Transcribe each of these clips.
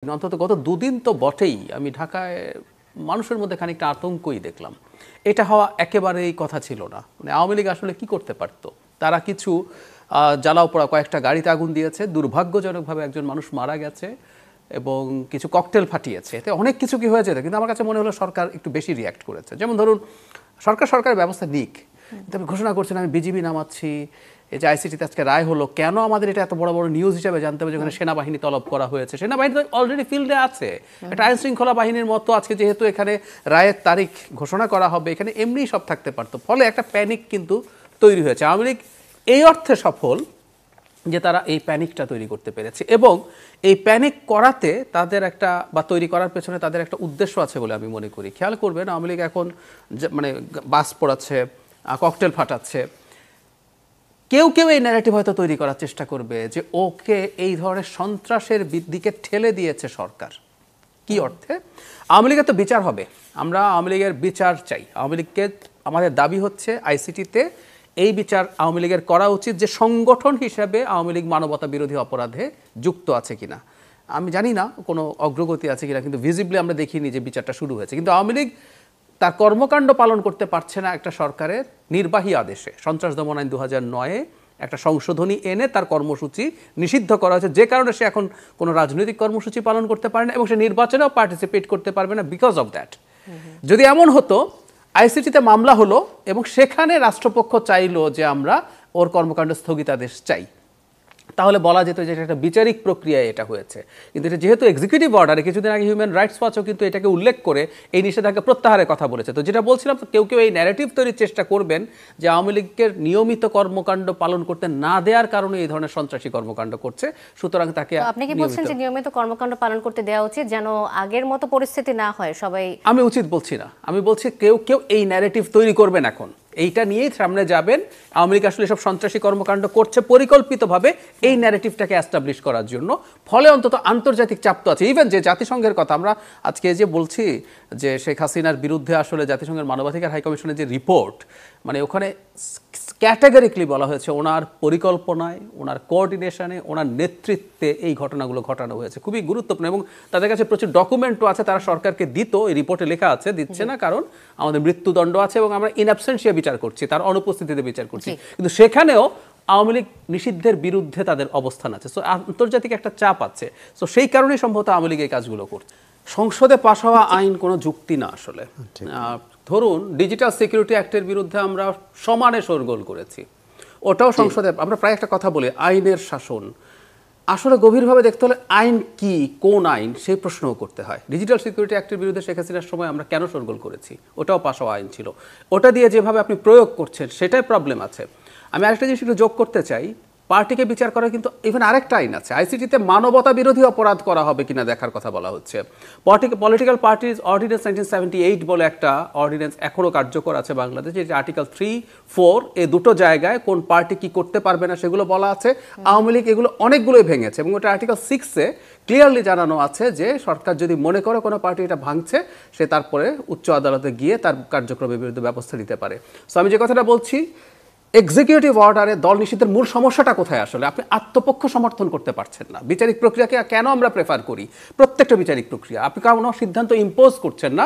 অন্তত গত দুদিন তো বটেই আমি ঢাকায় মানুষের মধ্যে খানিকটা আতঙ্কই দেখলাম। এটা হওয়া একেবারেই কথা ছিল না। মানে আওয়ামী লীগ আসলে কি করতে পারত? তারা কিছু জ্বালাও পোড়া কয়েকটা গাড়িতে আগুন দিয়েছে, দুর্ভাগ্যজনকভাবে একজন মানুষ মারা গেছে এবং কিছু ককটেল ফাটিয়েছে। এতে অনেক কিছু কি হয়ে যেত, কিন্তু আমার কাছে মনে হলো সরকার একটু বেশি রিয়্যাক্ট করেছে। যেমন ধরুন সরকারের ব্যবস্থা নিক, তবে ঘোষণা করছেন আমি বিজিবি নামাচ্ছি, এই যে আইসিটিতে আজকে রায় হলো, কেন আমাদের এটা এত বড় বড় নিউজ হিসেবে জানতে হবে যেখানে সেনাবাহিনী তলব করা হয়েছে? সেনাবাহিনী তো অলরেডি ফিল্ডে আছে, একটা আইন শৃঙ্খলা বাহিনীর মতো। আজকে যেহেতু এখানে রায়ের তারিখ ঘোষণা করা হবে, এখানে এমনিই সব থাকতে পারতো। ফলে একটা প্যানিক কিন্তু তৈরি হয়েছে। আওয়ামী লীগ এই অর্থে সফল যে তারা এই প্যানিকটা তৈরি করতে পেরেছে, এবং এই প্যানিক করাতে তাদের একটা বা তৈরি করার পেছনে তাদের একটা উদ্দেশ্য আছে বলে আমি মনে করি। খেয়াল করবেন, আওয়ামী লীগ এখন মানে বাস পোড়াচ্ছে, ককটেল ফাটাচ্ছে। কেউ কেউ এই ন্যারেটিভ হয়তো তৈরি করার চেষ্টা করবে যে ওকে এই ধরনের সন্ত্রাসের দিকে ঠেলে দিয়েছে সরকার। কি অর্থে? আওয়ামী লীগের তো বিচার হবে, আমরা আওয়ামী লীগের বিচার চাই। আওয়ামী লীগকে আমাদের দাবি হচ্ছে আইসিটিতে এই বিচার আওয়ামী লীগের করা উচিত, যে সংগঠন হিসেবে আওয়ামী লীগ মানবতা বিরোধী অপরাধে যুক্ত আছে কিনা। আমি জানি না কোনো অগ্রগতি আছে কিনা, কিন্তু ভিজিবলি আমরা দেখিনি যে বিচারটা শুরু হয়েছে। কিন্তু আওয়ামী লীগ তার কর্মকাণ্ড পালন করতে পারছে না একটা সরকারের নির্বাহী আদেশে। সন্ত্রাস দমন আইন 2009-এ একটা সংশোধনী এনে তার কর্মসূচি নিষিদ্ধ করা হয়েছে, যে কারণে সে এখন কোনো রাজনৈতিক কর্মসূচি পালন করতে পারে না এবং সে নির্বাচনেও পার্টিসিপেট করতে পারবে না বিকজ অফ দ্যাট। যদি এমন হতো, আইসিটিতে মামলা হলো এবং সেখানে রাষ্ট্রপক্ষ চাইলো যে আমরা ওর কর্মকাণ্ড স্থগিতাদেশ চাই, তাহলে বলা যেত যে এটা একটা বিচারিক প্রক্রিয়ায় এটা হয়েছে। কিন্তু এটা যেহেতু এক্সিকিউটিভ অর্ডারে, কিছুদিন আগে হিউম্যান রাইটস ওয়াচও কিন্তু এটাকে উল্লেখ করে এই নিষেধাজ্ঞা প্রত্যাহারের কথা বলেছে। তো যেটা বলছিলাম, কেউ কেউ এই ন্যারেটিভ তৈরির চেষ্টা করবেন যে আওয়ামী লীগের নিয়মিত কর্মকাণ্ড পালন করতে না দেওয়ার কারণে এই ধরনের সন্ত্রাসী কর্মকাণ্ড করছে, সুতরাং তাকে। আপনি কি বলছেন যে নিয়মিত কর্মকাণ্ড পালন করতে দেওয়া উচিত, যেন আগের মতো পরিস্থিতি না হয়? সবাই আমি উচিত বলছি না, আমি বলছি কেউ কেউ এই ন্যারেটিভ তৈরি করবেন, এখন এইটা নিয়েই সামনে যাবেন। আওয়ামী লীগ আসলে সব সন্ত্রাসী কর্মকাণ্ড করছে পরিকল্পিতভাবে এই ন্যারেটিভটাকে অ্যাস্টাবলিশ করার জন্য। ফলে অন্তত আন্তর্জাতিক চাপ তো আছে। ইভেন যে জাতিসংঘের কথা আমরা আজকে যে বলছি যে শেখ হাসিনার বিরুদ্ধে আসলে জাতিসংঘের মানবাধিকার হাইকমিশনের যে রিপোর্ট, মানে ওখানে ক্যাটাগরিক্যালি বলা হয়েছে ওনার পরিকল্পনায়, ওনার কোঅর্ডিনেশনে, ওনার নেতৃত্বে এই ঘটনাগুলো ঘটানো হয়েছে। খুবই গুরুত্বপূর্ণ, এবং তাদের কাছে প্রচুর ডকুমেন্টও আছে। তারা সরকারকে দিত, এই রিপোর্টে লেখা আছে, দিচ্ছে না কারণ আমাদের মৃত্যুদণ্ড আছে এবং আমরা ইন অ্যাবসেন্সিয়া বিচার করছি, তার অনুপস্থিতিতে বিচার করছি। কিন্তু সেখানেও আওয়ামী লীগ নিষিদ্ধের বিরুদ্ধে তাদের অবস্থান আছে। সো আন্তর্জাতিক একটা চাপ আছে। সো সেই কারণেই সম্ভবত আওয়ামী লীগ এই কাজগুলো করছে। সংসদে পাশ হওয়া আইন কোনো যুক্তি না আসলে। ধরুন ডিজিটাল সিকিউরিটি অ্যাক্টের বিরুদ্ধে আমরা সমানে শোরগোল করেছি, ওটাও সংসদে। আমরা প্রায় একটা কথা বলি, আইনের শাসন। আসলে গভীরভাবে দেখতে হলে আইন কি, কোন আইন, সেই প্রশ্নও করতে হয়। ডিজিটাল সিকিউরিটি অ্যাক্টের বিরুদ্ধে শেখ হাসিনার সময় আমরা কেন শোরগোল করেছি? ওটাও পাশ হওয়া আইন ছিল। ওটা দিয়ে যেভাবে আপনি প্রয়োগ করছেন সেটাই প্রবলেম আছে। আমি আরেকটা জিনিস একটু যোগ করতে চাই, পার্টিকে বিচার করা কিন্তু ইভেন আরেকটা আইন আছে। আইসিটিতে মানবতা বিরোধী অপরাধ করা হবে কিনা দেখার কথা বলা হচ্ছে। পলিটিক্যাল পার্টিজ অর্ডিন্যান্স 1978 বলে একটা অর্ডিন্যান্স এখনও কার্যকর আছে বাংলাদেশে, যেটা আর্টিকেল 3, 4 এই দুটো জায়গায় কোন পার্টি কি করতে পারবে না সেগুলো বলা আছে। আওয়ামী লীগ এগুলো অনেকগুলোই ভেঙেছে, এবং ওটা আর্টিকেল 6-এ ক্লিয়ারলি জানানো আছে যে সরকার যদি মনে করে কোনো পার্টি এটা ভাঙছে, সে তারপরে উচ্চ আদালতে গিয়ে তার কার্যক্রমের বিরুদ্ধে ব্যবস্থা নিতে পারে। সো আমি যে কথাটা বলছি, এক্সিকিউটিভ অর্ডারে দল নিষিদ্ধের মূল সমস্যাটা কোথায়? আসলে আপনি আত্মপক্ষ সমর্থন করতে পারছেন না। বিচারিক প্রক্রিয়াকে কেন আমরা প্রেফার করি? প্রত্যেকটা বিচারিক প্রক্রিয়া আপনি কোনো সিদ্ধান্ত ইম্পোজ করছেন না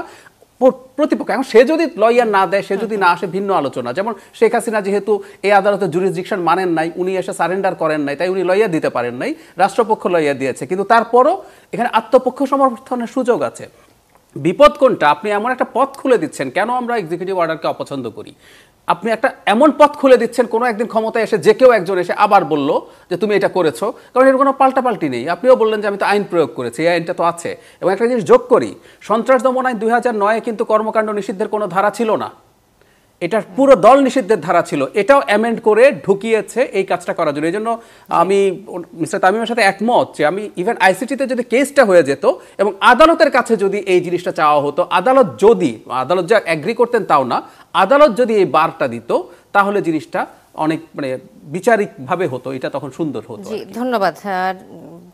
প্রতিপক্ষ। এখন সে যদি লয়ার না দেয়, সে যদি না আসে, ভিন্ন আলোচনা। যেমন শেখ হাসিনা যেহেতু এই আদালতের জুরিসডিকশন মানেন নাই, উনি এসে সারেন্ডার করেন নাই, তাই উনি লয়ার দিতে পারেন নাই, রাষ্ট্রপক্ষ লয়ার দিয়েছে। কিন্তু তারপরও এখানে আত্মপক্ষ সমর্থনের সুযোগ আছে। বিপদ কোনটা? আপনি এমন একটা পথ খুলে দিচ্ছেন। কেন আমরা এক্সিকিউটিভ অর্ডারকে অপছন্দ করি? আপনি একটা এমন পথ খুলে দিচ্ছেন, কোনো একদিন ক্ষমতায় এসে যে কেউ একজন এসে আবার বলল যে তুমি এটা করেছো, কারণ এর কোনো পাল্টাপাল্টি নেই। আপনিও বললেন যে আমি তো আইন প্রয়োগ করেছি, এই আইনটা তো আছে। এবং একটা জিনিস যোগ করি, সন্ত্রাস দমন আইন 2009-এ কিন্তু কর্মকাণ্ড নিষিদ্ধের কোনো ধারা ছিল না, এটার পুরো দল নিষিদ্ধের ধারা ছিল। এটাও অ্যামেন্ড করে ঢুকিয়েছে এই কাজটা করার জন্য। এই জন্য আমি মিস্টার তামিমের সাথে একমত যে আমি ইভেন আইসিটিতে যদি কেসটা হয়ে যেত এবং আদালতের কাছে যদি এই জিনিসটা চাওয়া হতো, আদালত যা অ্যাগ্রি করতেন তাও না, আদালত যদি এই বারটা দিত, তাহলে জিনিসটা অনেক মানে বিচারিকভাবে হতো, এটা তখন সুন্দর হতো। জি, ধন্যবাদ।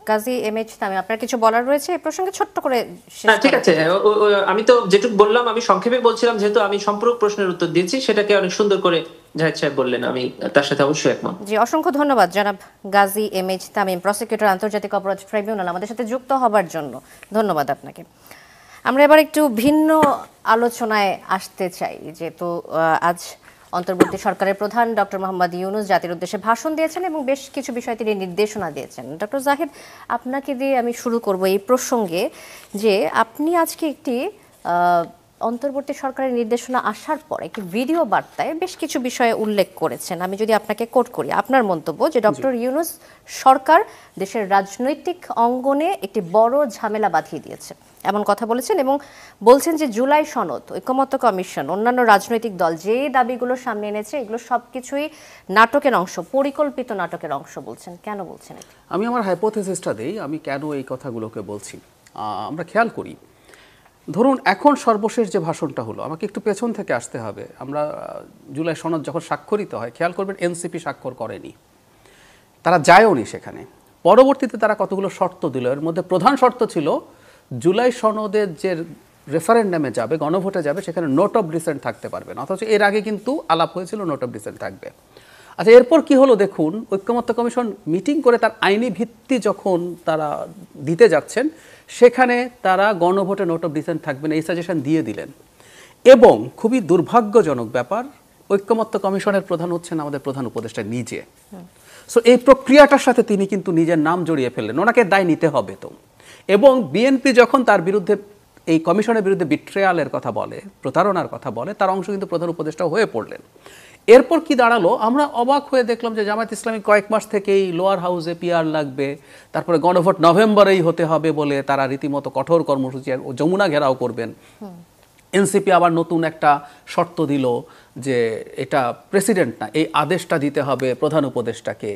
কাজী এমএইচ তামিম, আপনার কিছু বলার রয়েছে এই প্রসঙ্গে? ছোট্ট করে। ঠিক আছে, আমি তো যেটুকু বললাম আমি সংক্ষেপে বলছিলাম, যেহেতু আমি সম্পূরক প্রশ্নের উত্তর দিয়েছি, সেটাকে অনেক সুন্দর করে জাহিদ সাহেব বললেন, আমি তার সাথে অবশ্যই একমত। জি, অসংখ্য ধন্যবাদ জনাব গাজী এম.এইচ তামিম, প্রসিকিউটর, আন্তর্জাতিক অপরাধ ট্রাইব্যুনাল, আমাদের সাথে যুক্ত হবার জন্য ধন্যবাদ আপনাকে। আমরা এবার একটু ভিন্ন আলোচনায় আসতে চাই, যেহেতু আজ অন্তর্বর্তী সরকারের প্রধান ডক্টর মোহাম্মদ ইউনূস জাতির উদ্দেশ্যে ভাষণ দিয়েছেন এবং বেশ কিছু বিষয় তিনি নির্দেশনা দিয়েছেন। ডক্টর জাহিদ, আপনাকে দিয়ে আমি শুরু করব এই প্রসঙ্গে, যে আপনি আজকে একটি অন্তর্বর্তী সরকারের নির্দেশনা আসার পর একটি ভিডিও বার্তায় বেশ কিছু বিষয়ে উল্লেখ করেছেন। আমি যদি আপনাকে কোট করি, আপনার মন্তব্য যে ডক্টর ইউনূস সরকার দেশের রাজনৈতিক অঙ্গনে একটি বড় ঝামেলা বাঁধিয়ে দিয়েছে এমন কথা বলেছেন, এবং বলছেন যে জুলাই সনদ, ঐকমত্য কমিশন, অন্যান্য রাজনৈতিক দল যে দাবিগুলো সামনে এনেছে এগুলো সবকিছুই নাটকের অংশ, পরিকল্পিত নাটকের অংশ বলছেন। কেন বলছেন এটা? আমি আমার হাইপোথেসিসটা দেই, আমি কেন এই কথাগুলোকে বলছি। আমরা খেয়াল করি, ধরুন এখন সর্বশেষ যে ভাষণটা হলো, আমাকে একটু পেছন থেকে আসতে হবে। আমরা জুলাই সনদ যখন স্বাক্ষরিত হয়, খেয়াল করবেন এনসিপি স্বাক্ষর করেনি, তারা যায়ওনি সেখানে। পরবর্তীতে তারা কতগুলো শর্ত দিল, এর মধ্যে প্রধান শর্ত ছিল জুলাই সনদের যে রেফারেন্ডামে যাবে, গণভোটে যাবে, সেখানে নোট অফ ডিসেন্ট থাকতে পারবে না, অথচ এর আগে কিন্তু আলাপ হয়েছিল নোট অফ ডিসেন্ট থাকবে। আচ্ছা, এরপর কি হলো দেখুন, ঐকমত্য কমিশন মিটিং করে তার আইনি ভিত্তি যখন তারা দিতে যাচ্ছেন, সেখানে তারা গণভোটে নোট অফ ডিসেন্ট থাকবে না এই সাজেশন দিয়ে দিলেন। এবং খুবই দুর্ভাগ্যজনক ব্যাপার, ঐকমত্য কমিশনের প্রধান হচ্ছেন আমাদের প্রধান উপদেষ্টা নিজে। সো এই প্রক্রিয়াটার সাথে তিনি কিন্তু নিজের নাম জড়িয়ে ফেললেন, ওনাকে দায় নিতে হবে তো। এবং বিএনপি যখন তার বিরুদ্ধে, এই কমিশনের বিরুদ্ধে বিট্রেয়ালের কথা বলে, প্রতারণার কথা বলে, তার অংশ কিন্তু প্রধান উপদেষ্টা হয়ে পড়লেন। এরপর কি দাঁড়ালো, আমরা অবাক হয়ে দেখলাম যে জামায়াত ইসলামী কয়েক মাস থেকেই লোয়ার হাউসে পিআর লাগবে, তারপরে গণভোট নভেম্বরেই হতে হবে বলে তারা রীতিমতো কঠোর কর্মসূচি যমুনা ঘেরাও করবেন। এনসিপি আবার নতুন একটা শর্ত দিল যে এটা প্রেসিডেন্ট না, এই আদেশটা দিতে হবে প্রধান উপদেষ্টাকে।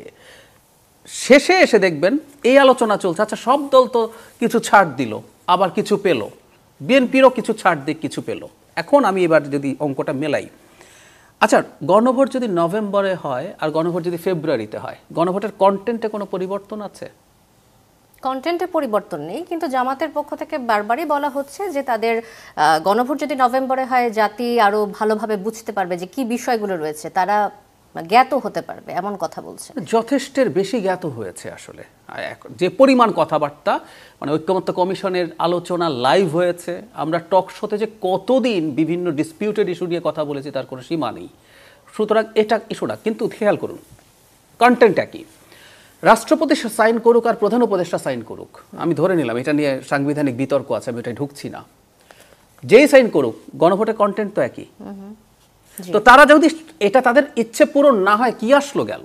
শেষে এসে দেখবেন এই আলোচনা চলছে, আচ্ছা সব দল তো কিছু ছাড় দিল, আবার কিছু পেল, বিএনপিরও কিছু ছাড় দিক, কিছু পেল। এখন আমি এবার যদি অঙ্কটা মেলাই, আচ্ছা গণভোট যদি নভেম্বরে হয় আর গণভোট যদি ফেব্রুয়ারিতে হয়, গণভোটের কন্টেন্টে কোনো পরিবর্তন আছে? কন্টেন্টে পরিবর্তন নেই, কিন্তু জামাতের পক্ষ থেকে বারবারই বলা হচ্ছে যে তাদের গণভোট যদি নভেম্বরে হয়, জাতি আরো ভালোভাবে বুঝতে পারবে যে কি বিষয়গুলো রয়েছে, তারা জ্ঞাত হতে পারবে, এমন কথা বলছে। যথেষ্টের বেশি জ্ঞাত হয়েছে আসলে, যে পরিমাণ কথাবার্তা, মানে ঐকমত্য কমিশনের আলোচনা লাইভ হয়েছে, আমরা টক শোতে যে কতদিন বিভিন্ন ডিসপিউটেড ইস্যু নিয়ে কথা বলেছি তার কোনো সীমা নেই। সুতরাং এটা ইস্যুটা কিন্তু খেয়াল করুন, কন্টেন্ট একই, রাষ্ট্রপতি সাইন করুক আর প্রধান উপদেষ্টা সাইন করুক, আমি ধরে নিলাম এটা নিয়ে সাংবিধানিক বিতর্ক আছে, আমি এটাই ঢুকছি না, যেই সাইন করুক গণভোটের কন্টেন্ট তো একই। তো তারা যদি এটা তাদের ইচ্ছে পূরণ না হয় কি আসলো গেল,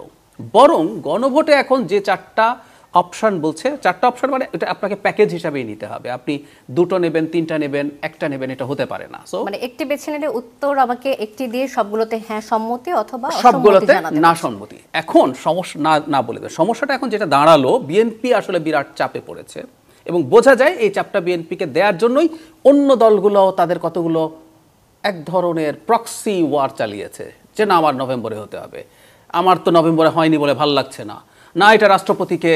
বরং গণভোটে এখন যে চারটা অপশন বলছে, চারটা অপশন মানে এটা আপনাকে প্যাকেজ হিসাবেই নিতে হবে, আপনি দুটো নেবেন, তিনটা নেবেন, একটা নেবেন, এটা হতে পারে না। সো মানে একটি বেছে নিলে উত্তর আমাকে একটি দিয়ে সবগুলোতে হ্যাঁ সম্মতি অথবা সবগুলোতে না সম্মতি। এখন সমস্যা না বলে দেয়, সমস্যাটা এখন যেটা দাঁড়ালো, বিএনপি আসলে বিরাট চাপে পড়েছে এবং বোঝা যায় এই চাপটা বিএনপিকে দেওয়ার জন্যই অন্য দলগুলো তাদের কতগুলো এক ধরনের প্রক্সি ওয়ার চালিয়েছে, যে না আমার নভেম্বরে হতে হবে, আমার তো নভেম্বরে হয়নি বলে ভাল লাগছে না, না এটা রাষ্ট্রপতিকে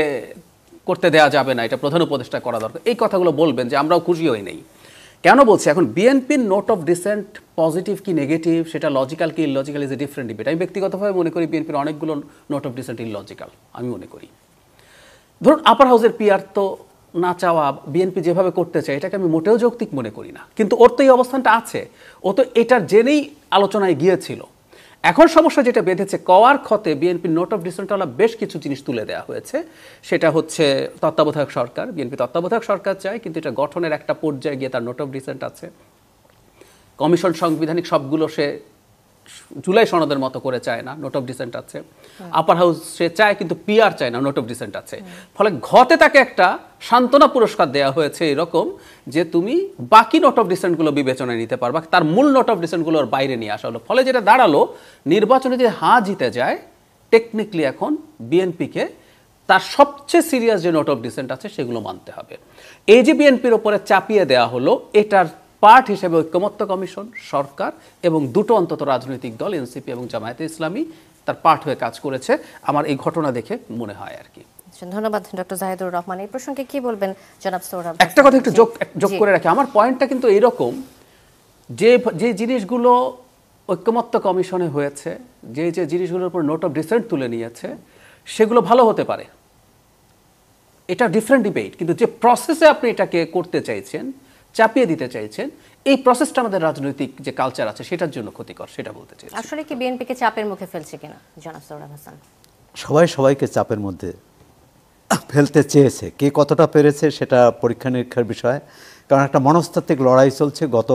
করতে দেয়া যাবে না, এটা প্রধান উপদেষ্টা করা দরকার, এই কথাগুলো বলবেন যে আমরাও খুশি হই নেই। কেন বলছি, এখন বিএনপির নোট অফ ডিসেন্ট পজিটিভ কি নেগেটিভ, সেটা লজিক্যাল কি illogical is a different debate. আমি ব্যক্তিগতভাবে মনে করি বিএনপির অনেকগুলো নোট অফ ডিসেন্ট ইললজিক্যাল, আমি মনে করি। ধরুন আপার হাউসের পিআর তো না চাওয়া বিএনপি যেভাবে করতে চায়, এটাকে আমি মোটেও যৌক্তিক মনে করি না, কিন্তু ওর তো এই অবস্থানটা আছে, ও তো এটার জেনেই আলোচনায় গিয়েছিল। এখন সমস্যা যেটা বেঁধেছে, কওয়ার ক্ষতে বিএনপির নোট অফ ডিসেন্টওয়ালা বেশ কিছু জিনিস তুলে দেওয়া হয়েছে, সেটা হচ্ছে তত্ত্বাবধায়ক সরকার, বিএনপি তত্ত্বাবধায়ক সরকার চায়, কিন্তু এটা গঠনের একটা পর্যায়ে গিয়ে তার নোট অফ ডিসেন্ট আছে। কমিশন সাংবিধানিক সবগুলো সে জুলাই সনদের মতো করে চায় না, নোট অফ ডিসেন্ট আছে। আপার হাউস সে চায় কিন্তু পিআর চায় না, নোট অফ ডিসেন্ট আছে। ফলে ঘতে তাকে একটা সান্ত্বনা পুরস্কার দেওয়া হয়েছে এরকম যে তুমি বাকি নোট অফ ডিসেন্টগুলো বিবেচনায় নিতে পারবা, তার মূল নোট অফ ডিসেন্টগুলোর বাইরে নিয়ে আসা হলো। ফলে যেটা দাঁড়ালো, নির্বাচনে যে হাঁ জিতে যায়, টেকনিক্যালি এখন বিএনপিকে তার সবচেয়ে সিরিয়াস যে নোট অফ ডিসেন্ট আছে সেগুলো মানতে হবে। এই যে বিএনপির ওপরে চাপিয়ে দেওয়া হলো, এটার পার্ট হিসেবে ঐকমত্য কমিশন, সরকার এবং দুটো অন্তত রাজনৈতিক দল এনসিপি এবং জামায়াতে ইসলামী তার পার্ট হয়ে কাজ করেছে, আমার এই ঘটনা দেখে মনে হয় আর কি। ধন্যবাদ ডক্টর জাহিদুর রহমান। এই প্রসঙ্গে কি বলবেন জনাব সোহরাব? একটা কথা একটু যোগ করে রাখি, আমার পয়েন্টটা কিন্তু এইরকম যে জিনিসগুলো ঐক্যমত্য কমিশনে হয়েছে, যে যে জিনিসগুলোর উপর নোট অফ ডিসেন্ট তুলে নিয়েছে সেগুলো ভালো হতে পারে, এটা ডিফারেন্ট ডিবেট, কিন্তু যে প্রসেসে আপনি এটাকে করতে চাইছেন, চাপিয়ে দিতে চাইছেন, এই প্রসেসটা আমাদের রাজনৈতিক যে কালচার আছে সেটার জন্য ক্ষতিকর, সেটা বলতে চাইছি। আসলে কি বিএনপিকে চাপের মুখে ফেলছে কিনা জনাব সোহরাব হাসান? সবাই সবাইকে চাপের মধ্যে ফেলতে চেয়েছে, কে কতটা পেরেছে সেটা পরীক্ষা নিরীক্ষার বিষয়। কারণ একটা মনস্তাত্ত্বিক লড়াই চলছে গত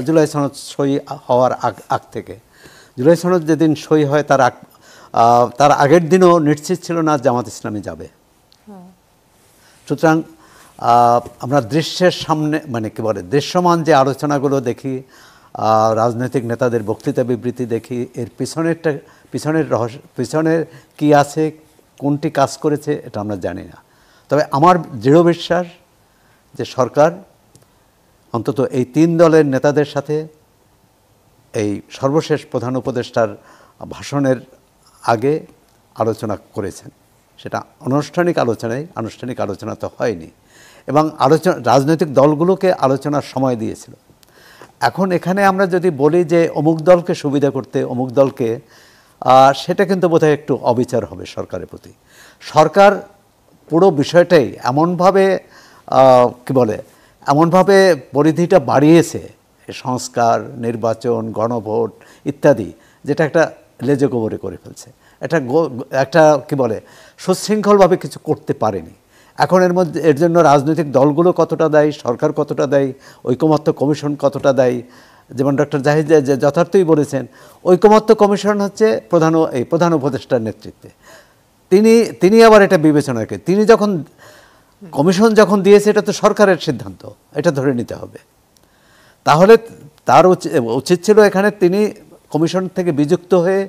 জুলাই সনদ সই হওয়ার আগ থেকে। জুলাই সনদ যেদিন সই হয় তার আগের দিনও নিশ্চিত ছিল না জামাত ইসলামী যাবে। সুতরাং আমরা দৃশ্যের সামনে মানে কি বলে দৃশ্যমান যে আলোচনাগুলো দেখি, রাজনৈতিক নেতাদের বক্তৃতা বিবৃতি দেখি, এর পিছনের রহস্য, পিছনের কি আছে, কোনটি কাজ করেছে এটা আমরা জানি না। তবে আমার দৃঢ় বিশ্বাস যে সরকার অন্তত এই 3 দলের নেতাদের সাথে এই সর্বশেষ প্রধান উপদেষ্টার ভাষণের আগে আলোচনা করেছেন। সেটা আনুষ্ঠানিক আলোচনা তো হয়নি, এবং রাজনৈতিক দলগুলোকে আলোচনার সময় দিয়েছিল। এখন এখানে আমরা যদি বলি যে অমুক দলকে সুবিধা করতে অমুক দলকে, সেটা কিন্তু বোধহয় একটু অবিচার হবে সরকারের প্রতি। সরকার পুরো বিষয়টাই এমনভাবে পরিধিটা বাড়িয়েছে, সংস্কার, নির্বাচন, গণভোট ইত্যাদি, যেটা একটা লেজগোবরে করে ফেলছে। একটা সুশৃঙ্খলভাবে কিছু করতে পারেনি। এখন এর জন্য রাজনৈতিক দলগুলো কতটা দায়ী, সরকার কতটা দায়ী, ঐকমত্য কমিশন কতটা দায়ী। যেমন ডক্টর জাহিদ যথার্থই বলেছেন, ঐকমত্য কমিশন হচ্ছে প্রধান উপদেষ্টার নেতৃত্বে। তিনি আবার এটা বিবেচনা করেন। তিনি যখন কমিশন যখন দিয়েছে, এটা তো সরকারের সিদ্ধান্ত, এটা ধরে নিতে হবে। তাহলে তার উচিত ছিল এখানে তিনি কমিশন থেকে বিযুক্ত হয়ে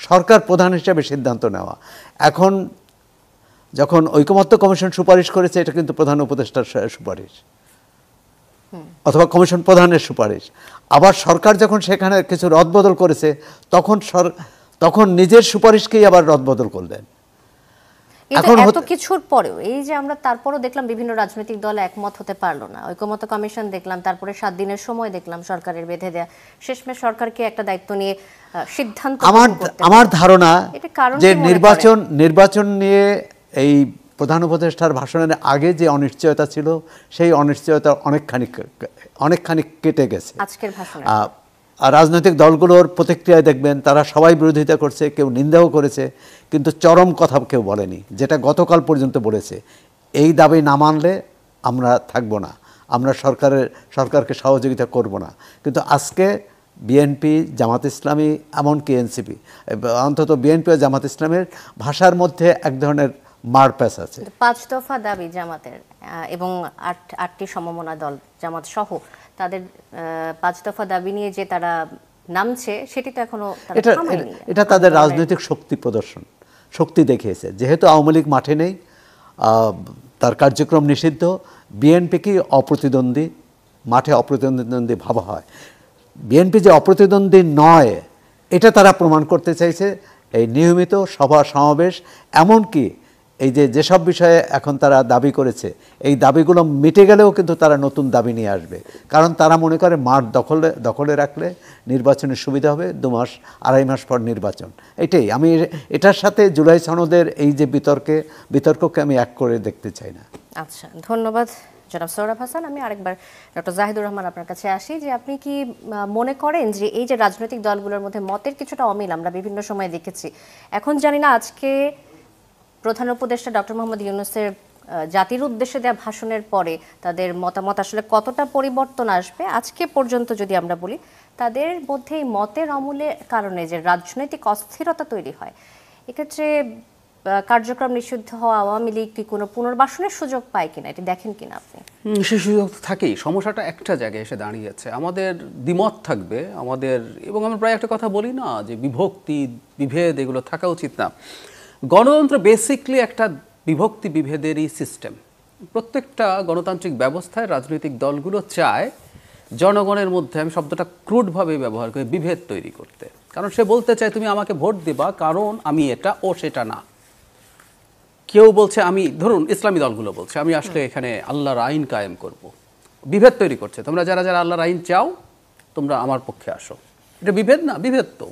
সরকার প্রধান হিসেবে সিদ্ধান্ত নেওয়া। এখন যখন ঐকমত্য কমিশন সুপারিশ করেছে, এটা কিন্তু প্রধান উপদেষ্টার সুপারিশ অথবা কমিশন প্রধানের সুপারিশ। আবার সরকার যখন সেখানে কিছু রদবদল করেছে, তখন নিজের সুপারিশকেই আবার রদবদল করলেন। এখন এত কিছুর পরেও এই যে আমরা তারপরও দেখলাম বিভিন্ন রাজনৈতিক দল একমত হতে পারলো না, ঐকমত্য কমিশন দেখলাম, তারপরে 7 দিনের সময় দেখলাম সরকারের বেঁধে দেয়া, শেষমেশ সরকারকে একটা দায়িত্ব নিয়ে সিদ্ধান্ত। আমার ধারণা যে নির্বাচন নিয়ে এই প্রধান উপদেষ্টার ভাষণের আগে যে অনিশ্চয়তা ছিল, সেই অনিশ্চয়তা অনেকখানি কেটে গেছে আজকের ভাষণে। রাজনৈতিক দলগুলোর প্রতিক্রিয়ায় দেখবেন তারা সবাই বিরোধিতা করছে, কেউ নিন্দাও করেছে, কিন্তু চরম কথা কেউ বলেনি, যেটা গতকাল পর্যন্ত বলেছে, এই দাবি না মানলে আমরা থাকবো না, আমরা সরকারকে সহযোগিতা করব না। কিন্তু আজকে বিএনপি, জামাত ইসলামী, এমনকি এনসিপি, অন্তত বিএনপি ও জামাত ইসলামের ভাষার মধ্যে এক ধরনের মারপ্যাচ আছে। 5 দফা দাবি জামাতের এবং 8টি সমমনা দল জামাত সহ তাদের 5 দফা দাবি নিয়ে যে তারা নামছে, সেটি তো এখনো এটা তাদের রাজনৈতিক শক্তি দেখিয়েছে। যেহেতু আওয়ামী লীগ মাঠে নেই, তার কার্যক্রম নিষিদ্ধ, বিএনপিকে মাঠে অপ্রতিদ্বন্দ্বী ভাবা হয়। বিএনপি যে অপ্রতিদ্বন্দ্বী নয়, এটা তারা প্রমাণ করতে চাইছে এই নিয়মিত সভা সমাবেশ, এমনকি এই যেসব বিষয়ে এখন তারা দাবি করেছে, এই দাবিগুলো মিটে গেলেও কিন্তু তারা নতুন দাবি নিয়ে আসবে। কারণ তারা মনে করে মাঠ দখলে রাখলে নির্বাচনের সুবিধা হবে, 2-2.5 মাস পর নির্বাচন। আমি এটার সাথে জুলাই সনদের এই যে বিতর্ককে আমি এক করে দেখতে চাই না। আচ্ছা, ধন্যবাদ জনাব সোহরাব হাসান। আমি আরেকবার ডক্টর জাহিদুর রহমান আপনার কাছে আসি, যে আপনি কি মনে করেন যে এই যে রাজনৈতিক দলগুলোর মধ্যে মতের কিছুটা অমিল আমরা বিভিন্ন সময় দেখেছি, এখন জানি না আজকে প্রধান উপদেষ্টা ডক্টর মোহাম্মদ ইউনূসের জাতির উদ্দেশ্যে দেওয়া ভাষণের পরে তাদের মতামত আসলে কতটা পরিবর্তন আসবে? আজকে পর্যন্ত যদি আমরা বলি, তাদের মধ্যে এই মতের অমূলের কারণে যে রাজনৈতিক অস্থিরতা তৈরি হয়, এক্ষেত্রে কার্যক্রম নিষিদ্ধ হওয়া আওয়ামী লীগ কি কোনো পুনর্বাসনের সুযোগ পায় কিনা, এটি দেখেন কিনা আপনি? সেই সুযোগ থাকেই। সমস্যাটা একটা জায়গায় এসে দাঁড়িয়েছে, আমাদের দ্বিমত থাকবে এবং আমরা প্রায় একটা কথা বলি না যে বিভক্তি বিভেদ এগুলো থাকা উচিত না। গণতন্ত্র বেসিকলি একটা বিভক্তি বিভেদেরই সিস্টেম। প্রত্যেকটা গণতান্ত্রিক ব্যবস্থায় রাজনৈতিক দলগুলো চায় জনগণের মধ্যে, আমি শব্দটা ক্রুডভাবে ব্যবহার করি, বিভেদ তৈরি করতে। কারণ সে বলতে চায় তুমি আমাকে ভোট দিবা কারণ আমি এটা ও সেটা না। কেউ বলছে ধরুন ইসলামী দলগুলো বলছে আমি আসলে এখানে আল্লাহর আইন কায়েম করব, বিভেদ তৈরি করছে। তোমরা যারা আল্লাহর আইন চাও তোমরা আমার পক্ষে আসো, এটা বিভেদ না? বিভেদ তো।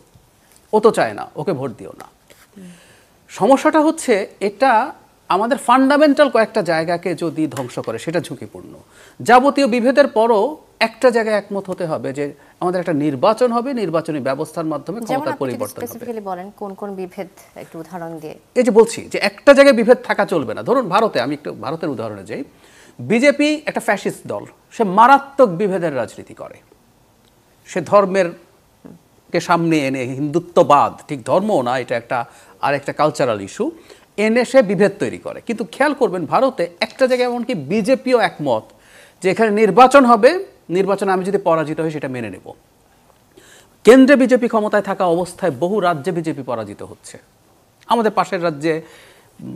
ও তো চায় না, ওকে ভোট দিও না। সমস্যাটা হচ্ছে এটা আমাদের ফান্ডামেন্টাল কয়েকটা জায়গাকে যদি ধ্বংস করে সেটা ঝুঁকিপূর্ণ। যাবতীয় বিভেদের পরও একটা জায়গায় একমত হতে হবে যে আমাদের একটা নির্বাচন হবে, নির্বাচনী ব্যবস্থার মাধ্যমে ক্ষমতার পরিবর্তন হবে। স্পেসিফিক্যালি বলেন কোন কোন বিভেদ, একটু উদাহরণ দিয়ে। এই যে বলছি যে একটা জায়গায় বিভেদ থাকা চলবে না। ধরুন ভারতে, আমি একটু ভারতের উদাহরণে যাই। বিজেপি একটা ফ্যাসিস্ট দল, সে মারাত্মক বিভেদের রাজনীতি করে। সে ধর্মের কে সামনে এনে হিন্দুত্ববাদ, ঠিক ধর্মও না, এটা একটা আরেকটা কালচারাল ইস্যু, এনে সে বিভেদ তৈরি করে। কিন্তু খেয়াল করবেন ভারতে একটা জায়গায় এমনকি বিজেপিও একমত যে এখানে নির্বাচন হবে, নির্বাচনে আমি যদি পরাজিত হই সেটা মেনে নেব। কেন্দ্রে বিজেপি ক্ষমতায় থাকা অবস্থায় বহু রাজ্যে বিজেপি পরাজিত হচ্ছে। আমাদের পাশের রাজ্যে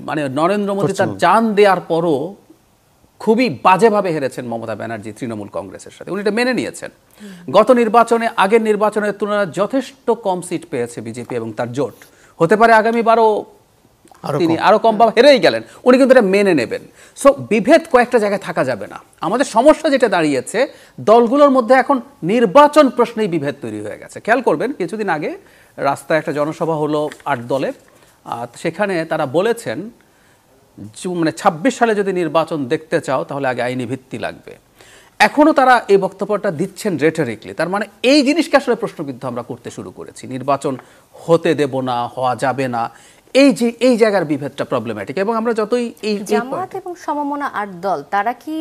মানে নরেন্দ্র মোদী তার জান দেওয়ার পরও খুবই বাজেভাবে হেরেছেন মমতা ব্যানার্জি তৃণমূল কংগ্রেসের সাথে, উনি এটা মেনে নিয়েছেন। গত নির্বাচনে, আগের নির্বাচনের তুলনায় যথেষ্ট কম সিট পেয়েছে বিজেপি এবং তার জোট। হতে পারে আগামীবারও তিনি আরো কম বা হেরেই গেলেন, উনি কিন্তু এটা মেনে নেবেন। সো বিভেদ কয়েকটা জায়গায় থাকা যাবে না। আমাদের সমস্যা যেটা দাঁড়িয়েছে, দলগুলোর মধ্যে এখন নির্বাচন প্রশ্নেই বিভেদ তৈরি হয়ে গেছে। খেয়াল করবেন কিছুদিন আগে রাস্তায় একটা জনসভা হলো 8 দলের, সেখানে তারা বলেছেন মানে 26 সালে যদি নির্বাচন দেখতে চাও তাহলে আগে আইনি ভিত্তি লাগবে। এখনো তারা এই বক্তব্যটা দিচ্ছেন রেটরিকলি। তার মানে এই জিনিসকে আসলে প্রশ্নবিদ্ধ আমরা করতে শুরু করেছি। নির্বাচন হতে দেব না, হওয়া যাবে না, এই যে এই জায়গার বিভেদটা প্রবলেম্যাটিক। এবং আমরা যতই এই জামায়াত এবং সমমনা 8 দল তারা কি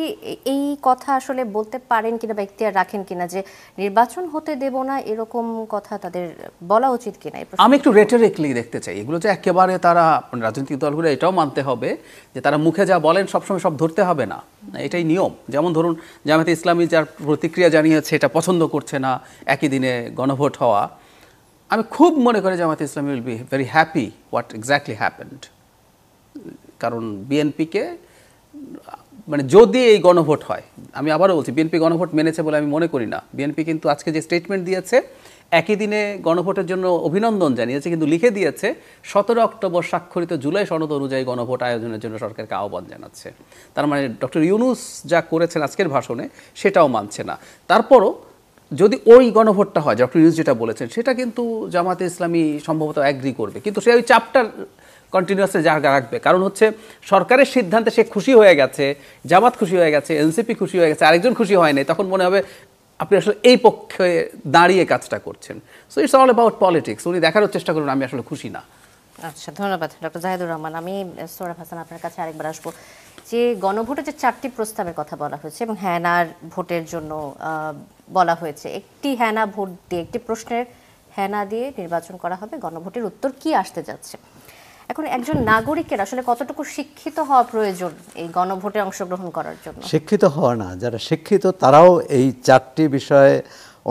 এই কথা আসলে বলতে পারেন কিনা বা ইখতিয়ার রাখেন কিনা যে নির্বাচন হতে দেব না, এরকম কথা তাদের বলা উচিত কিনা? আমি একটু রেটরিকলি দেখতে চাই এগুলো, যে একেবারে তারা রাজনৈতিক দলগুলো এটাও মানতে হবে যে তারা মুখে যা বলেন সবসময় সব ধরতে হবে না, এটাই নিয়ম। যেমন ধরুন জামায়াতে ইসলামী যার প্রতিক্রিয়া জানিয়েছে এটা পছন্দ করছে না একই দিনে গণভোট হওয়া, আমি খুব মনে করি জামায়াতে ইসলামী will be very happy what exactly happened. কারণ বিএনপিকে মানে যদি এই গণভোট হয়, আমি আবারও বলছি বিএনপি গণভোট মেনেছে বলে আমি মনে করি না। বিএনপি কিন্তু আজকে যে স্টেটমেন্ট দিয়েছে, একই দিনে গণভোটের জন্য অভিনন্দন জানিয়েছে, কিন্তু লিখে দিয়েছে 17 অক্টোবর স্বাক্ষরিত জুলাই সনদ অনুযায়ী গণভোট আয়োজনের জন্য সরকারকে আহ্বান জানাচ্ছে। তার মানে ডক্টর ইউনূস যা করেছেন আজকের ভাষণে সেটাও মানছে না। তারপরও যদি ওই গণভোটটা হয়, ডক্টর ইউনূস যেটা বলেছেন, সেটা কিন্তু জামায়াতে ইসলামী সম্ভবত অ্যাগ্রি করবে, কিন্তু সে ওই চাপটার কন্টিনিউয়াসলি জায়গা রাখবে। কারণ হচ্ছে সরকারের সিদ্ধান্তে সে খুশি হয়ে গেছে, জামাত খুশি হয়ে গেছে, এনসিপি খুশি হয়ে গেছে, আরেকজন খুশি হয় নাই, তখন মনে হবে আপনি আসলে এই পক্ষে দাঁড়িয়ে কাজটা করছেন। So it's all about politics. উনি দেখানোর চেষ্টা করুন আমি আসলে খুশি না। আচ্ছা, ধন্যবাদ ডক্টর জাহিদুর রহমান। আমি সোহরাব হাসান আপনার কাছে আরেকবার আসবো। যে গণভোটে যে 4টি প্রস্তাবের কথা বলা হয়েছে এবং হ্যানার ভোটের জন্য বলা হয়েছে, একটি হ্যানা ভোট দিয়ে, একটি প্রশ্নের হ্যানা দিয়ে নির্বাচন করা হবে, গণভোটের উত্তর কি আসতে যাচ্ছে? এখন একজন নাগরিকের আসলে কতটুকু শিক্ষিত হওয়া প্রয়োজন এই গণভোটে অংশগ্রহণ করার জন্য? শিক্ষিত হওয়া না, যারা শিক্ষিত তারাও এই 4টি বিষয়ে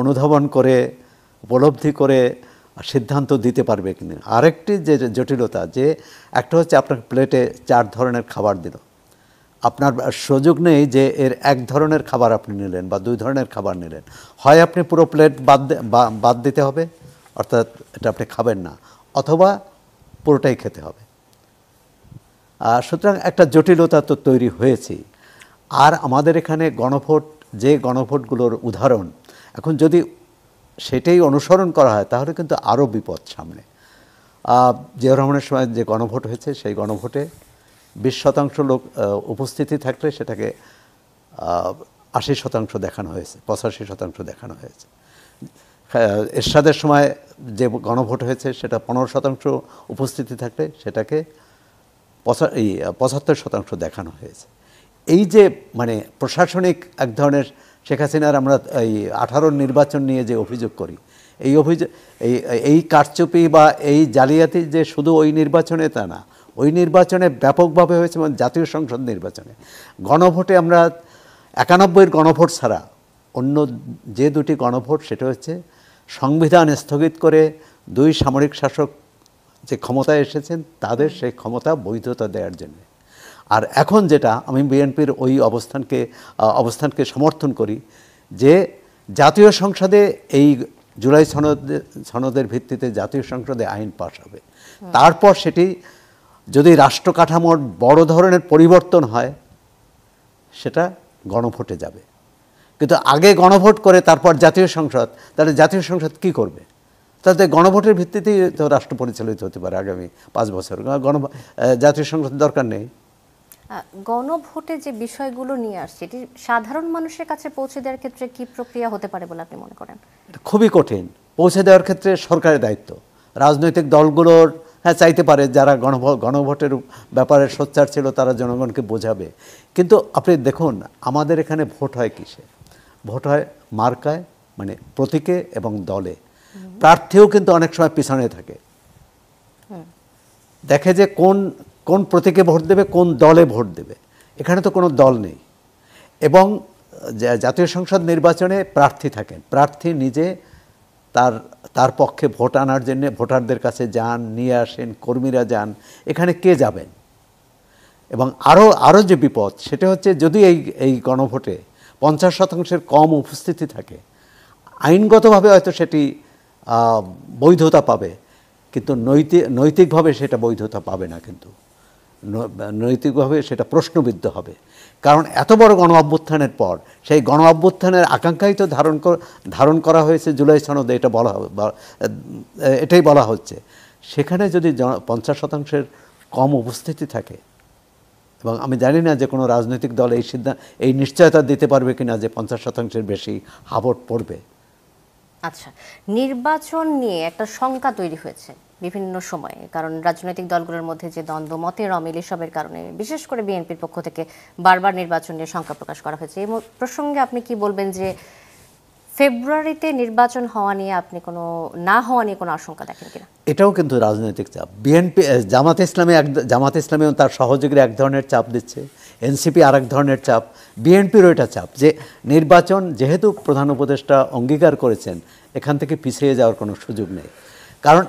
অনুধাবন করে, উপলব্ধি করে সিদ্ধান্ত দিতে পারবে কিনা। আরেকটি যে জটিলতা, যে একটা হচ্ছে আপনার প্লেটে 4 ধরনের খাবার দিল, আপনার সুযোগ নেই যে এর এক ধরনের খাবার আপনি নিলেন বা 2 ধরনের খাবার নিলেন, হয় আপনি পুরো প্লেট বাদ দিতে হবে, অর্থাৎ এটা আপনি খাবেন না, অথবা পুরোটাই খেতে হবে। সুতরাং একটা জটিলতা তো তৈরি হয়েছে। আর আমাদের এখানে গণভোট, যে গণভোটগুলোর উদাহরণ, এখন যদি সেটাই অনুসরণ করা হয় তাহলে কিন্তু আরও বিপদ সামনে। জিয়াউর রহমানের সময় যে গণভোট হয়েছে, সেই গণভোটে 20% লোক উপস্থিতি থাকলে সেটাকে 80% দেখানো হয়েছে, 85% দেখানো হয়েছে। এরশাদের সময় যে গণভোট হয়েছে সেটা 15% উপস্থিতি থাকলে সেটাকে 75% দেখানো হয়েছে। এই যে মানে প্রশাসনিক এক ধরনের, শেখ হাসিনার আমরা এই 18 নির্বাচন নিয়ে যে অভিযোগ করি, এই অভিযোগ, এই কারচুপি বা এই জালিয়াতি যে শুধু ওই নির্বাচনে তা না, ওই নির্বাচনে ব্যাপকভাবে হয়েছে, মানে জাতীয় সংসদ নির্বাচনে। গণভোটে আমরা 91-এর গণভোট ছাড়া অন্য যে 2টি গণভোট, সেটা হচ্ছে সংবিধান স্থগিত করে 2 সামরিক শাসক যে ক্ষমতায় এসেছেন তাদের সেই ক্ষমতা বৈধতা দেওয়ার জন্য। আর এখন যেটা, আমি বিএনপির ওই অবস্থানকে সমর্থন করি, যে জাতীয় সংসদে এই জুলাই সনদের ভিত্তিতে জাতীয় সংসদে আইন পাস হবে, তারপর সেটি যদি রাষ্ট্র কাঠামোর বড় ধরনের পরিবর্তন হয় সেটা গণভোটে যাবে। কিন্তু আগে গণভোট করে তারপর জাতীয় সংসদ, তাহলে জাতীয় সংসদ কি করবে? তাতে গণভোটের ভিত্তিতেই তো রাষ্ট্র পরিচালিত হতে পারে আগামী 5 বছর। জাতীয় সংসদের দরকার নেই। গণভোটে যে বিষয়গুলো নিয়ে আসছে এটি সাধারণ মানুষের কাছে পৌঁছে দেওয়ার ক্ষেত্রে কি প্রক্রিয়া হতে পারে বলে আপনি মনে করেন? এটা খুবই কঠিন। পৌঁছে দেওয়ার ক্ষেত্রে সরকারের দায়িত্ব। রাজনৈতিক দলগুলোর চাইতে পারে যারা গণভোটের ব্যাপারে সোচ্চার ছিল তারা জনগণকে বোঝাবে, কিন্তু আপনি দেখুন আমাদের এখানে ভোট হয় কিসে? ভোট হয় মার্কায়, মানে প্রতীকে এবং দলে। প্রার্থীও কিন্তু অনেক সময় পিছনে থাকে, দেখে যে কোন প্রতীকে ভোট দেবে, কোন দলে ভোট দেবে। এখানে তো কোনো দল নেই। এবং জাতীয় সংসদ নির্বাচনে প্রার্থী থাকেন, প্রার্থী নিজে তার পক্ষে ভোট আনার জন্য ভোটারদের কাছে যান, নিয়ে আসেন, কর্মীরা যান। এখানে কে যাবেন? এবং আরও যে বিপদ সেটা হচ্ছে যদি এই গণভোটে 50% কম উপস্থিতি থাকে, আইনগতভাবে হয়তো সেটি বৈধতা পাবে, কিন্তু নৈতিকভাবে সেটা বৈধতা পাবে না। কিন্তু নৈতিকভাবে সেটা প্রশ্নবিদ্ধ হবে। কারণ এত বড় গণ অভ্যুত্থানের পর সেই গণ অভ্যুত্থানের আকাঙ্ক্ষাই তো ধারণ করা হয়েছে জুলাই সনদে, এটাই বলা হচ্ছে। সেখানে যদি 50% কম উপস্থিতি থাকে, এবং আমি জানি না যে কোনো রাজনৈতিক দল এই নিশ্চয়তা দিতে পারবে কিনা যে 50%-এর বেশি ভোট পড়বে। আচ্ছা, নির্বাচন নিয়ে একটা শঙ্কা তৈরি হয়েছে বিভিন্ন সময়ে, কারণ রাজনৈতিক দলগুলোর মধ্যে যে দ্বন্দ্ব, মতের অমিল, এসবের কারণে বিশেষ করে বিএনপির পক্ষ থেকে বারবার নির্বাচন নিয়ে শঙ্কা প্রকাশ করা হয়েছে। এই প্রসঙ্গে আপনি কি বলবেন যে ফেব্রুয়ারিতে নির্বাচন হওয়া নিয়ে আপনি না হওয়া নিয়ে কোনো আশঙ্কা দেখেন কিনা? এটাও কিন্তু রাজনৈতিক চাপ। বিএনপি জামাত ইসলামী তার সহযোগীরা এক ধরনের চাপ দিচ্ছে, এনসিপি আর এক ধরনের চাপ, বিএনপিরও এটা চাপ যে নির্বাচন যেহেতু প্রধান উপদেষ্টা অঙ্গীকার করেছেন, এখান থেকে পিছিয়ে যাওয়ার কোনো সুযোগ নেই। কারণ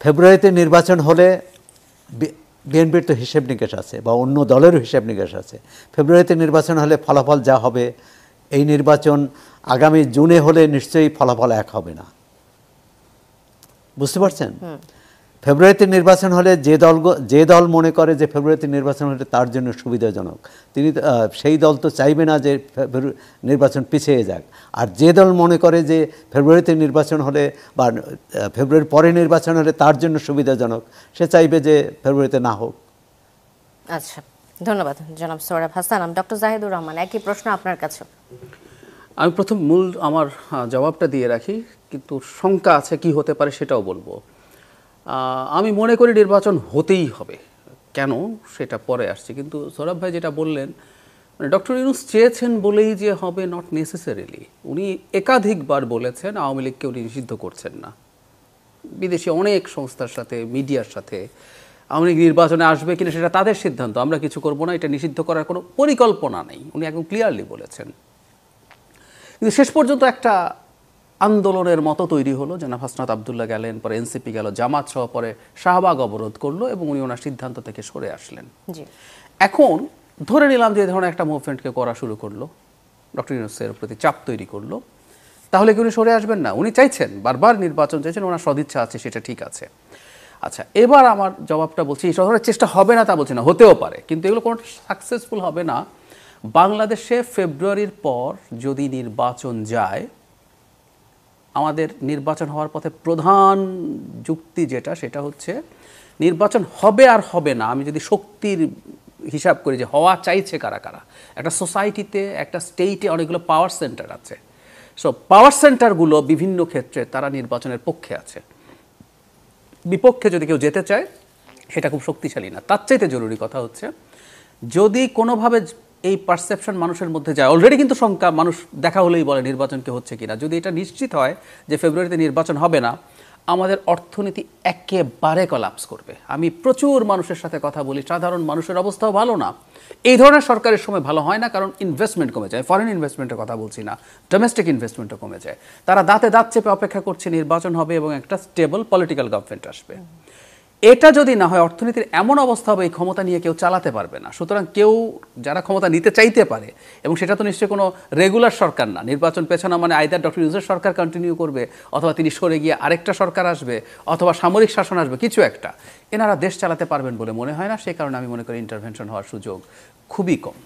ফেব্রুয়ারিতে নির্বাচন হলে বিএনপির তো হিসেব নিকেশ আছে, বা অন্য দলেরও হিসেব নিকেশ আছে। ফেব্রুয়ারিতে নির্বাচন হলে ফলাফল যা হবে, এই নির্বাচন আগামী জুনে হলে নিশ্চয়ই ফলাফল এক হবে না। বুঝতে পারছেন? ফেব্রুয়ারিতে নির্বাচন হলে যে দল মনে করে যে ফেব্রুয়ারিতে নির্বাচন হলে তার জন্য সুবিধাজনক, সেই দল তো চাইবে না যে নির্বাচন পিছিয়ে যাক। আর যে দল মনে করে যে ফেব্রুয়ারিতে নির্বাচন হলে বা ফেব্রুয়ারির পরে নির্বাচন হলে তার জন্য সুবিধাজনক, সে চাইবে যে ফেব্রুয়ারিতে না হোক। আচ্ছা, ধন্যবাদ জনাব সোহরাব হাসান। ডক্টর জাহিদুর রহমান, একই প্রশ্ন আপনার কাছে। আমি প্রথম আমার জবাবটা দিয়ে রাখি, কিন্তু শঙ্কা আছে কি হতে পারে সেটাও বলবো। আমি মনে করি নির্বাচন হতেই হবে। কেন সেটা পরে আসছে, কিন্তু সৌরভ ভাই যেটা বললেন, মানে ডক্টর ইউনূস চেয়েছেন বলেই যে হবে, নট নেসেসারিলি। উনি একাধিকবার বলেছেন আওয়ামী লীগকে উনি নিষিদ্ধ করছেন না। বিদেশি অনেক সংস্থার সাথে, মিডিয়ার সাথে আওয়ামী লীগ নির্বাচনে আসবে কিনা সেটা তাদের সিদ্ধান্ত, আমরা কিছু করব না, এটা নিষিদ্ধ করার কোনো পরিকল্পনা নেই, উনি একদম ক্লিয়ারলি বলেছেন। কিন্তু শেষ পর্যন্ত একটা আন্দোলনের মতো তৈরি হলো। জনাব হাসনাত আবদুল্লাহ গেলেন, পরে এনসিপি গেল, জামাত সহ, পরে শাহবাগ অবরোধ করলো এবং উনি ওনার সিদ্ধান্ত থেকে সরে আসলেন। এখন ধরে নিলাম যে ধরনের একটা মুভমেন্টকে করা শুরু করলো, ডক্টর ইউনূসের প্রতি চাপ তৈরি করলো, তাহলে কি উনি সরে আসবেন না? উনি চাইছেন, বারবার নির্বাচন চাইছেন, ওনার সদিচ্ছা আছে, সেটা ঠিক আছে। আচ্ছা, এবার আমার জবাবটা বলছি, এই ধরনের চেষ্টা হবে না তা বলছি না, হতেও পারে, কিন্তু এগুলো কোনো সাকসেসফুল হবে না। বাংলাদেশে ফেব্রুয়ারির পর যদি নির্বাচন যায়, আমাদের নির্বাচন হওয়ার পথে প্রধান যুক্তি যেটা, সেটা হচ্ছে নির্বাচন হবে আর হবে না। আমি যদি শক্তির হিসাব করি যে হওয়া চাইছে কারা কারা, একটা সোসাইটিতে, একটা স্টেটে অনেকগুলো পাওয়ার সেন্টার আছে। সো পাওয়ার সেন্টারগুলো বিভিন্ন ক্ষেত্রে তারা নির্বাচনের পক্ষে আছে। বিপক্ষে যদি কেউ যেতে চায়, সেটা খুব শক্তিশালী না। তার চাইতে জরুরি কথা হচ্ছে, যদি কোনোভাবে এই পারসেপশন মানুষের মধ্যে যায়, অলরেডি কিন্তু শঙ্কা মানুষ দেখা হলেই বলে নির্বাচনকে হচ্ছে কিনা, যদি এটা নিশ্চিত হয় যে ফেব্রুয়ারিতে নির্বাচন হবে না, আমাদের অর্থনীতি একেবারে কলাপস করবে। আমি প্রচুর মানুষের সাথে কথা বলি, সাধারণ মানুষের অবস্থাও ভালো না। এই ধরনের সরকারের সময় ভালো হয় না, কারণ ইনভেস্টমেন্ট কমে যায়। ফরেন ইনভেস্টমেন্টের কথা বলছি না, ডোমেস্টিক ইনভেস্টমেন্টও কমে যায়। তারা দাঁতে দাঁত চেপে অপেক্ষা করছে নির্বাচন হবে এবং একটা স্টেবল পলিটিক্যাল গভর্নমেন্ট আসবে। এটা যদি না হয়, অর্থনীতির এমন অবস্থা হবে এই ক্ষমতা নিয়ে কেউ চালাতে পারবে না। সুতরাং কেউ যারা ক্ষমতা নিতে চাইতে পারে, এবং সেটা তো নিশ্চয়ই কোনো রেগুলার সরকার না, নির্বাচন পেছানো মানে আইদার ডক্টর ইউনূসের সরকার কন্টিনিউ করবে, অথবা তিনি সরে গিয়ে আরেকটা সরকার আসবে, অথবা সামরিক শাসন আসবে, কিছু একটা। এনারা দেশ চালাতে পারবেন বলে মনে হয় না। সেই কারণে আমি মনে করি ইন্টারভেনশন হওয়ার সুযোগ খুবই কম।